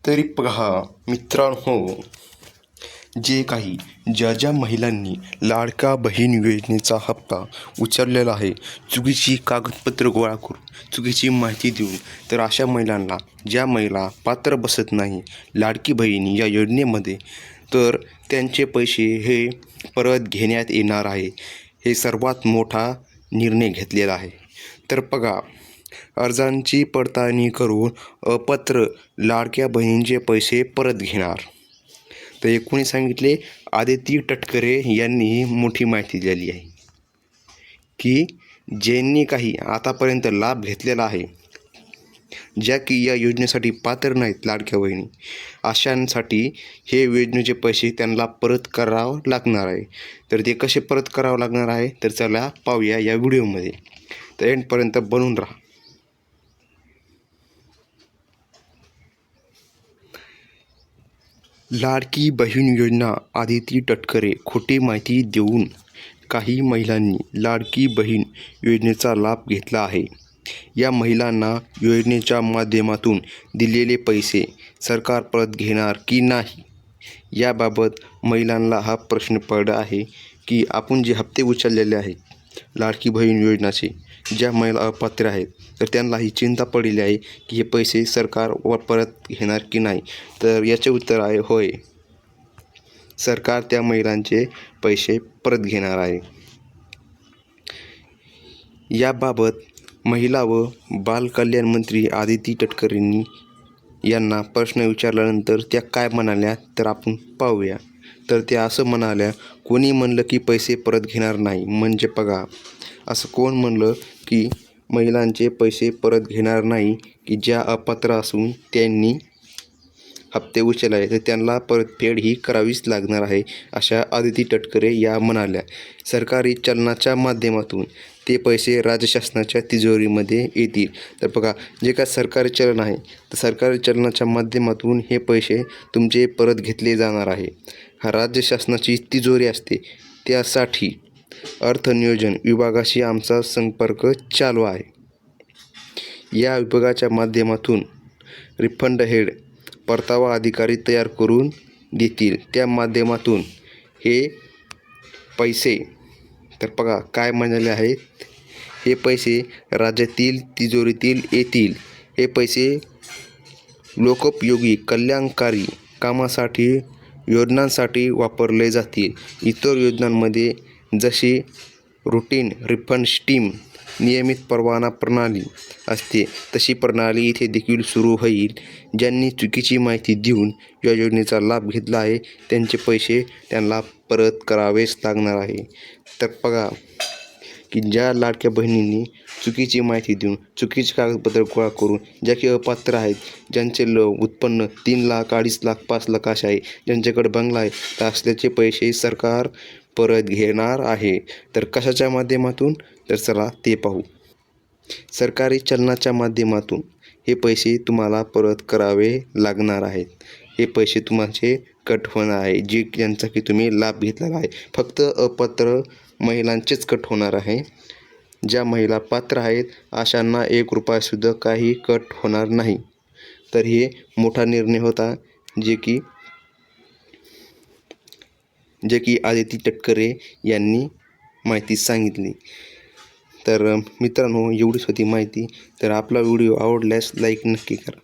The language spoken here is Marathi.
तरी पहा मित्रांनो, ज्या महिलांनी लाडका बहीण योजनेचा हप्ता उचललेला आहे, चुकीची कागदपत्र गोळा करून चुकीची माहिती देऊन, तर अशा महिलांना, ज्या महिला पात्र बसत नाही लाडकी बहीण या योजनेमध्ये, तर त्यांचे पैसे हे परत घेण्यात येणार आहे. हे सर्वात मोठा निर्णय घेतलेला आहे. तर बघा, अर्जांची पडताळणी करून अपात्र लाडक्या बहिणींचे पैसे परत घेणार. तर कोणी सांगितले? आदिती तटकरे यांनी ही मोठी माहिती दिली आहे की ज्यांनी काही आतापर्यंत लाभ घेतलेला आहे, ज्या की या योजनेसाठी पात्र नाहीत लाडक्या बहिणी, अशांसाठी हे योजनेचे पैसे त्यांना परत करावं लागणार आहे. तर ते कसे परत करावं लागणार आहे, तर चला पाहूया या व्हिडिओमध्ये. तर एंडपर्यंत बनून राहा. लाडकी बहीण योजना, आदिती तटकरे खोटी माहिती देऊन काही महिलांनी लाडकी बहीण योजनेचा लाभ घेतला आहे. या महिलांना योजनेच्या माध्यमातून दिलेले पैसे सरकार परत घेणार की नाही, याबाबत महिलांना हा प्रश्न पडला आहे की आपण जे हप्ते उचललेले आहेत लाडकी बहीण योजनाचे, ज्या महिला अपात्र आहेत, तर त्यांना ही चिंता पडलेली आहे की हे पैसे सरकार परत घेणार की नाही. तर याचे उत्तर आहे होय, सरकार त्या महिलांचे पैसे परत घेणार आहे. याबाबत महिला व बालकल्याण मंत्री आदिती तटकरेंनी यांना प्रश्न विचारल्यानंतर त्या काय म्हणाल्या, तर आपण पाहूया. तर त्या असं म्हणाल्या, कोणी म्हणलं की पैसे परत घेणार नाही? म्हणजे बघा, असं कोण म्हणलं की महिलांचे पैसे परत घेणार नाही की ज्या अपात्र असून त्यांनी हप्ते उचलले आहे, तर त्यांना परतफेड ही करावीच लागणार आहे, अशा आदिती तटकरे या म्हणाल्या. सरकारी चलनाच्या माध्यमातून ते पैसे राज्य शासनाच्या तिजोरीमध्ये येतील. तर बघा, जे काय सरकारी चलन आहे, तर सरकारी चलनाच्या माध्यमातून हे पैसे तुमचे परत घेतले जाणार आहे. हा राज्य शासनाची तिजोरी असते, त्यासाठी अर्थनियोजन विभागाशी आमचा संपर्क चालू आहे. या विभागाच्या माध्यमातून रिफंड हेड परतावा अधिकारी तयार करून देतील. त्या माध्यमातून हे पैसे, तर बघा काय म्हणाले आहेत, हे पैसे राज्यातील तिजोरीतील येतील. हे पैसे लोकोपयोगी कल्याणकारी कामासाठी, योजनांसाठी वापरले जातील. इतर योजनांमध्ये जशी रूटीन रिफंड स्कीम, नियमित परवाना प्रणाली असते, तशी प्रणाली इथे देखील सुरू होईल. ज्यांनी चुकीची माहिती देऊन या योजनेचा लाभ घेतला आहे, त्यांचे पैसे त्यांना परत करावेच लागणार आहे. तर बघा की ज्या लाडक्या बहिणींनी चुकीची माहिती देऊन, चुकीचे कागदपत्र गोळा करून, ज्या की अपात्र आहेत, ज्यांचे उत्पन्न 3 लाख, 2.5 लाख, 5 लाख असे आहे, ज्यांच्याकडे बंगला आहे, तर असल्याचे पैसे सरकार परत घेणार आहे. तर कशाच्या माध्यमातून? तर चला ते पाहू. सरकारी चलनाच्या माध्यमातून हे पैसे तुम्हाला परत करावे लागणार आहेत. हे पैसे तुमचे कट होणार आहे, जे ज्यांचा की तुम्ही लाभ घेतलेला आहे. फक्त अपात्र महिलांचेच कट होणार आहे. ज्या महिला पात्र आहेत, अशांना 1 रुपयासुद्धा काही कट होणार नाही. तर हे मोठा निर्णय होता, जे की आदिती तटकरे यांनी माहिती सांगितली. तर मित्रांनो, एवढीच होती माहिती. तर आपला व्हिडिओ आवडल्यास लाईक नक्की करा.